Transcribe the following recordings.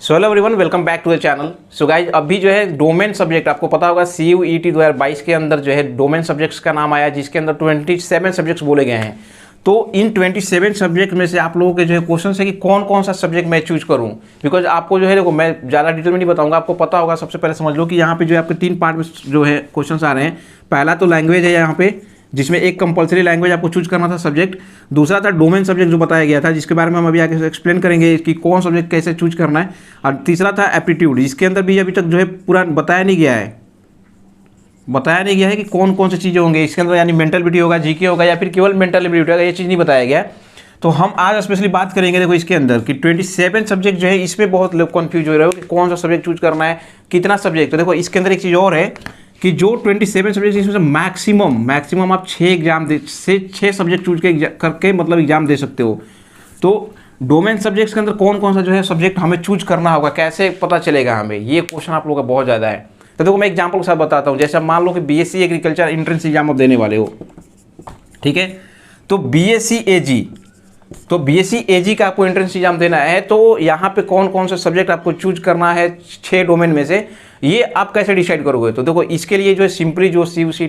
So hello everyone, welcome back to the channel. So guys, अभी जो है domain subject आपको पता होगा CUET 2022 के अंदर जो है डोमेन सब्जेक्ट्स का नाम आया, जिसके अंदर 27 सब्जेक्ट्स बोले गए हैं। तो इन 27 सब्जेक्ट में से आप लोगों के जो है क्वेश्चन है कि कौन कौन सा सब्जेक्ट मैं चूज करूं। बिकॉज आपको जो है देखो, मैं ज़्यादा डिटेल में नहीं बताऊंगा, आपको पता होगा। सबसे पहले समझ लो कि यहाँ पे जो है आपके 3 पार्ट में जो है क्वेश्चन आ रहे हैं। पहला तो लैंग्वेज है यहाँ पे, जिसमें एक कंपलसरी लैंग्वेज आपको चूज करना था सब्जेक्ट। दूसरा था डोमेन सब्जेक्ट जो बताया गया था, जिसके बारे में हम अभी आगे एक्सप्लेन करेंगे कि कौन सब्जेक्ट कैसे चूज करना है। और तीसरा था एप्टीट्यूड, जिसके अंदर भी अभी तक जो है पूरा बताया नहीं गया है कि कौन कौन सी चीज़ें होंगे इसके अंदर, यानी मेंटल एबिलिटी होगा, जीके होगा, या फिर केवल मेंटल एबिलिटी होगा, ये चीज़ नहीं बताया गया। तो हम आज स्पेशली बात करेंगे देखो इसके अंदर कि 27 सब्जेक्ट जो है, इसमें बहुत लोग कन्फ्यूज हो रहे हो कि कौन सा सब्जेक्ट चूज करना है, कितना सब्जेक्ट। तो देखो इसके अंदर एक चीज़ और है कि जो 27 सब्जेक्ट, इसमें से मैक्सिमम आप 6 सब्जेक्ट चूज करके मतलब एग्जाम दे सकते हो। तो डोमेन सब्जेक्ट्स के अंदर कौन कौन सा जो है सब्जेक्ट हमें चूज करना होगा, कैसे पता चलेगा हमें, ये क्वेश्चन आप लोगों का बहुत ज़्यादा है। तो देखो मैं एग्जाम्पल के साथ बताता हूँ। जैसे मान लो कि BSc एग्रीकल्चर एंट्रेंस एग्जाम आप देने वाले हो, ठीक है। तो BSc AG का आपको एंट्रेंस एग्जाम देना है। तो यहाँ पे कौन कौन से सब्जेक्ट आपको चूज करना है 6 डोमेन में से, ये आप कैसे डिसाइड करोगे। तो देखो इसके लिए जो है सिंपली जो CUET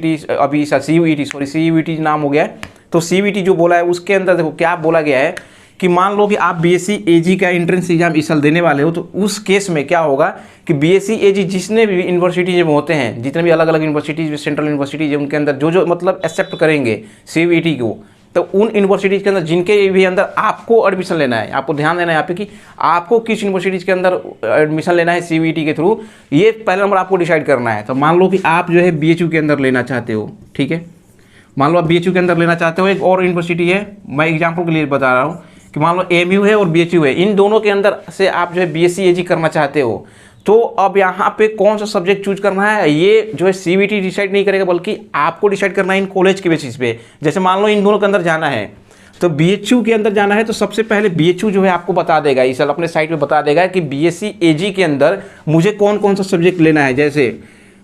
नाम हो गया है। तो CUET जो बोला है उसके अंदर देखो क्या बोला गया है कि मान लो कि आप BSc AG का एंट्रेंस एग्जाम इस साल देने वाले हो। तो उस केस में क्या होगा कि BSc AG जितने भी यूनिवर्सिटीज में होते हैं, जितने भी अलग अलग यूनिवर्सिटीज, सेंट्रल यूनिवर्सिटीज है, उनके अंदर जो मतलब एक्सेप्ट करेंगे CUET को, तो उन यूनिवर्सिटीज़ के अंदर जिनके भी अंदर आपको एडमिशन लेना है, आपको ध्यान देना है यहाँ पे कि आपको किस यूनिवर्सिटीज़ के अंदर एडमिशन लेना है CUET के थ्रू, ये पहला नंबर आपको डिसाइड करना है। तो मान लो कि आप जो है BHU के अंदर लेना चाहते हो, ठीक है। मान लो आप BHU के अंदर लेना चाहते हो, एक और यूनिवर्सिटी है, मैं एग्जाम्पल के लिए बता रहा हूँ कि मान लो AMU है और BHU है, इन दोनों के अंदर से आप जो है BSc AG करना चाहते हो। तो अब यहाँ पे कौन सा सब्जेक्ट चूज करना है, ये जो है CUET डिसाइड नहीं करेगा, बल्कि आपको डिसाइड करना है इन कॉलेज के बेसिस पे। जैसे मान लो इन दोनों के अंदर जाना है, तो BHU के अंदर जाना है, तो सबसे पहले BHU जो है आपको बता देगा, इस साल अपने साइट पे बता देगा कि BSc AG के अंदर मुझे कौन कौन सा सब्जेक्ट लेना है। जैसे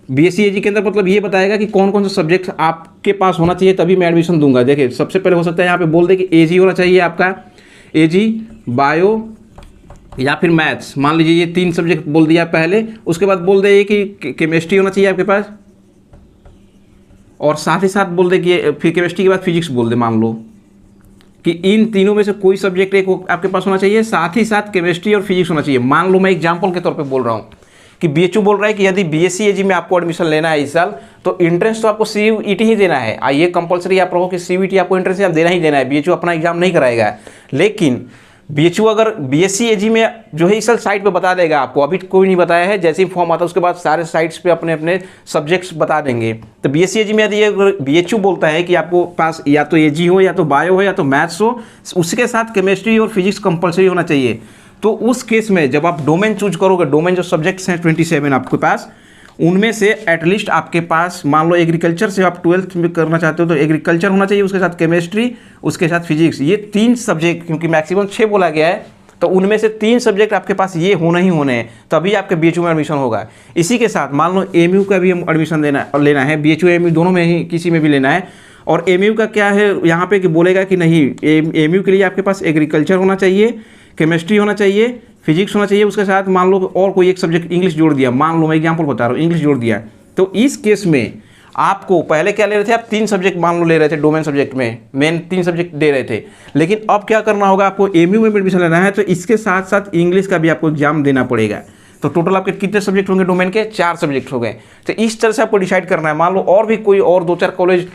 BSc AG के अंदर मतलब ये बताएगा कि कौन कौन सा सब्जेक्ट आपके पास होना चाहिए, तभी मैं एडमिशन दूंगा। देखिए सबसे पहले हो सकता है यहाँ पे बोल दे कि AG होना चाहिए आपका, AG बायो या फिर मैथ्स, मान लीजिए ये 3 सब्जेक्ट बोल दिया पहले। उसके बाद बोल दे कि केमिस्ट्री होना चाहिए आपके पास, और साथ ही साथ बोल दे कि फिर केमिस्ट्री के बाद फिजिक्स बोल दे। मान लो कि इन तीनों में से कोई सब्जेक्ट एक आपके पास होना चाहिए, साथ ही साथ केमिस्ट्री और फिजिक्स होना चाहिए। मान लो मैं एग्जाम्पल के तौर पे बोल रहा हूँ कि BHU बोल रहा है कि यदि BSc AG में आपको एडमिशन लेना है इस साल, तो एंट्रेंस तो आपको CUET ही देना है। ये कंपलसरी आप रहो कि CUET आपको एंट्रेंस एग्जाम देना ही देना है। BHU अपना एग्जाम नहीं कराएगा, लेकिन BHU अगर BSc AG में जो है इस साल साइट पे बता देगा आपको, अभी कोई नहीं बताया है, जैसे ही फॉर्म आता है उसके बाद सारे साइट्स पे अपने अपने सब्जेक्ट्स बता देंगे। तो BSc AG में यदि BHU बोलता है कि आपको पास या तो AG हो, या तो बायो हो, या तो मैथ्स हो, उसके साथ केमिस्ट्री और फिजिक्स कंपलसरी होना चाहिए, तो उस केस में जब आप डोमेन चूज करोगे, डोमेन जो सब्जेक्ट्स हैं 27 आपके पास, उनमें से एटलीस्ट आपके पास, मान लो एग्रीकल्चर से आप 12th में करना चाहते हो, तो एग्रीकल्चर होना चाहिए, उसके साथ केमिस्ट्री, उसके साथ फिजिक्स, ये 3 सब्जेक्ट, क्योंकि मैक्सिमम 6 बोला गया है, तो उनमें से 3 सब्जेक्ट आपके पास ये होना ही होने हैं, तभी आपके BHU में एडमिशन होगा। इसी के साथ मान लो AMU का भी हम एडमिशन लेना है, BHU AMU दोनों में ही किसी में भी लेना है। और AMU का क्या है यहाँ पे कि बोलेगा कि नहीं, AMU के लिए आपके पास एग्रीकल्चर होना चाहिए, केमिस्ट्री होना चाहिए, फिजिक्स होना चाहिए, उसके साथ मान लो और कोई एक सब्जेक्ट इंग्लिश जोड़ दिया। मान लो मैं एग्जांपल बता रहा हूँ, इंग्लिश जोड़ दिया। तो इस केस में आपको पहले क्या ले रहे थे, आप 3 सब्जेक्ट मान लो ले रहे थे, डोमेन सब्जेक्ट में मेन 3 सब्जेक्ट दे रहे थे, लेकिन अब क्या करना होगा, आपको AMU में एडमिशन लेना है, तो इसके साथ साथ इंग्लिश का भी आपको एग्जाम देना पड़ेगा। तो टोटल आपके कितने सब्जेक्ट होंगे डोमेन के, 4 सब्जेक्ट हो गए। तो इस तरह से आपको डिसाइड करना है। मान लो और भी कोई और 2-4 कॉलेज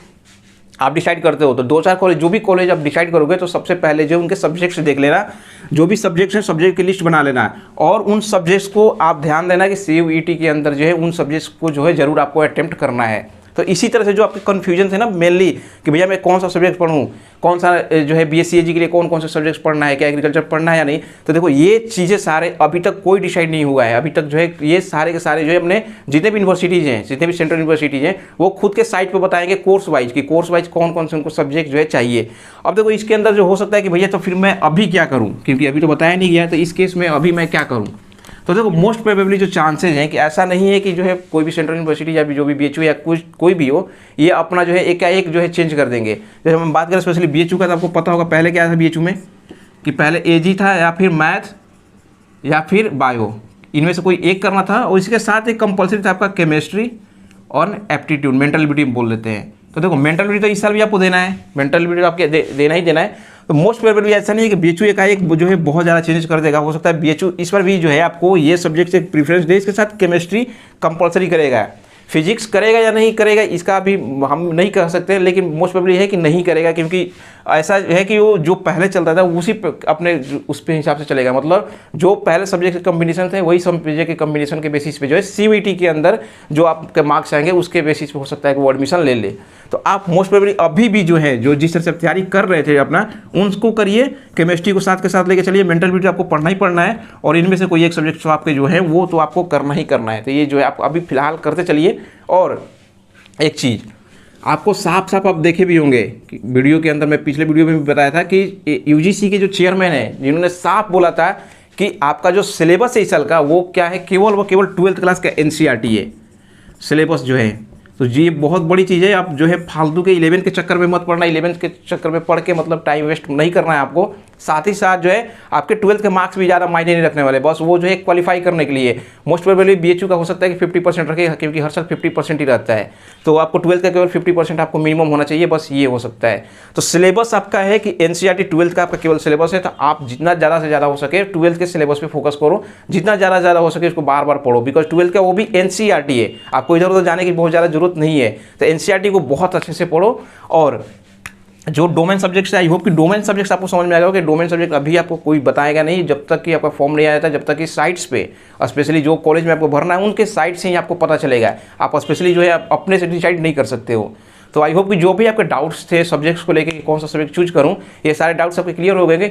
आप डिसाइड करते हो, तो 2-4 कॉलेज, जो भी कॉलेज आप डिसाइड करोगे, तो सबसे पहले जो उनके सब्जेक्ट्स देख लेना, जो भी सब्जेक्ट्स हैं सब्जेक्ट की लिस्ट बना लेना, और उन सब्जेक्ट्स को आप ध्यान देना कि CUET के अंदर जो है उन सब्जेक्ट्स को जो है जरूर आपको अटेम्प्ट करना है। तो इसी तरह से जो आपके कन्फ्यूजन है ना मेनली कि भैया मैं कौन सा सब्जेक्ट पढ़ूँ, कौन सा जो है BSc AG के लिए कौन कौन से सब्जेक्ट्स पढ़ना है, क्या एग्रीकल्चर पढ़ना है या नहीं, तो देखो ये चीज़ें सारे अभी तक कोई डिसाइड नहीं हुआ है। अभी तक जो है ये सारे के सारे जो है अपने जितने भी यूनिवर्सिटीज़ हैं, जितने भी सेंट्रल यूनिवर्सिटीज़ हैं, वो खुद के साइट पर बताएंगे कोर्स वाइज कौन कौन से उनको सब्जेक्ट जो है चाहिए। अब देखो इसके अंदर जो हो सकता है कि भैया तो फिर मैं अभी क्या करूँ, क्योंकि अभी तो बताया नहीं गया है, तो इस केस में अभी मैं क्या करूँ। तो देखो मोस्ट प्रोबेबली जो चांसेस हैं कि ऐसा नहीं है कि जो है कोई भी सेंट्रल यूनिवर्सिटी या जो भी BHU या कोई भी हो, ये अपना जो है एक जो है चेंज कर देंगे। जैसे हम बात करें स्पेशली BHU का, तो आपको पता होगा पहले क्या था BHU में कि पहले AG था, या फिर मैथ, या फिर बायो, इनमें से कोई एक करना था, और इसके साथ एक कंपलसरी था आपका केमिस्ट्री और एप्टीट्यूड, मेंटल एबिलिटी बोल लेते हैं। तो देखो मेंटल एबिलिटी तो इस साल भी आपको देना है, मेंटल एबिलिटी आपके देना ही देना है। तो मोस्ट प्रोबेबली ऐसा नहीं है कि बीएचयू एकाएक जो है बहुत ज़्यादा चेंज कर देगा, हो सकता है बीएचयू इस बार भी जो है आपको ये सब्जेक्ट से प्रीफरेंस दे, इसके साथ केमिस्ट्री कंपलसरी करेगा। फिजिक्स करेगा या नहीं करेगा इसका अभी हम नहीं कह सकते, लेकिन मोस्ट प्रोबेबली है कि नहीं करेगा, क्योंकि ऐसा है कि वो जो पहले चलता था उसी अपने उस पे हिसाब से चलेगा। मतलब जो पहले सब्जेक्ट के कम्बिनेशन थे वही सब्जेक्ट के कम्बिनेशन के बेसिस पे जो है सीवीटी के अंदर जो आपके मार्क्स आएंगे उसके बेसिस पे हो सकता है कि वो एडमिशन ले ले। तो आप मोस्ट प्रोबेबली अभी भी जो है जो जिस तरह से तैयारी कर रहे थे अपना उनको करिए, केमिस्ट्री को साथ के साथ लेके चलिए, मेंटल एबिलिटी आपको पढ़ना ही पढ़ना है, और इनमें से कोई एक सब्जेक्ट तो आपके जो है वो तो आपको करना ही करना है। तो ये जो है आप अभी फिलहाल करते चलिए। और एक चीज़ आपको साफ साफ आप देखे भी होंगे कि वीडियो के अंदर, मैं पिछले वीडियो में भी बताया था कि यूजीसी के जो चेयरमैन हैं जिन्होंने साफ बोला था कि आपका जो सिलेबस है इस साल का वो क्या है, केवल वो केवल 12th क्लास का एनसीईआरटी है सिलेबस जो है। तो ये बहुत बड़ी चीज़ है। आप जो है फालतू के 11th के चक्कर में मत पढ़ना, 11th के चक्कर में पढ़ के मतलब टाइम वेस्ट नहीं करना है आपको। साथ ही साथ जो है आपके 12th के मार्क्स भी ज़्यादा मायने नहीं रखने वाले, बस वो जो है क्वालिफाई करने के लिए। मोस्ट प्रोबेबली बीएचयू का हो सकता है कि 50% रखे, क्योंकि हर साल 50% ही रहता है। तो आपको 12th का केवल 50% आपको मिनिमम होना चाहिए, बस ये हो सकता है। तो सिलेबस आपका है कि एनसीईआरटी 12th का आपका केवल सिलेबस है, तो आप जितना ज़्यादा से ज़्यादा हो सके 12th के सिलेबस पे फोकस करो, जितना ज़्यादा हो सके उसको बार बार पढ़ो, बिकॉज 12th का वो भी एनसीईआरटी है, आपको इधर उधर जाने की बहुत ज़्यादा जरूरत नहीं है। तो एनसीईआरटी को बहुत अच्छे से पढ़ो। और जो डोमेन सब्जेक्ट्स है, आई होप कि डोमेन सब्जेक्ट्स आपको समझ में आएगा कि डोमेन सब्जेक्ट अभी आपको कोई बताएगा नहीं जब तक कि आपका फॉर्म नहीं आया था, जब तक कि साइट्स पे स्पेशली जो कॉलेज में आपको भरना है उनके साइट से ही आपको पता चलेगा। आप स्पेशली जो है आप अपने से डिसाइड नहीं कर सकते हो। तो आई होप कि जो भी आपके डाउट्स थे सब्जेक्ट्स को लेकर कौन सा सब्जेक्ट चूज करूँ, ये सारे डाउट्स आपके क्लियर हो गए।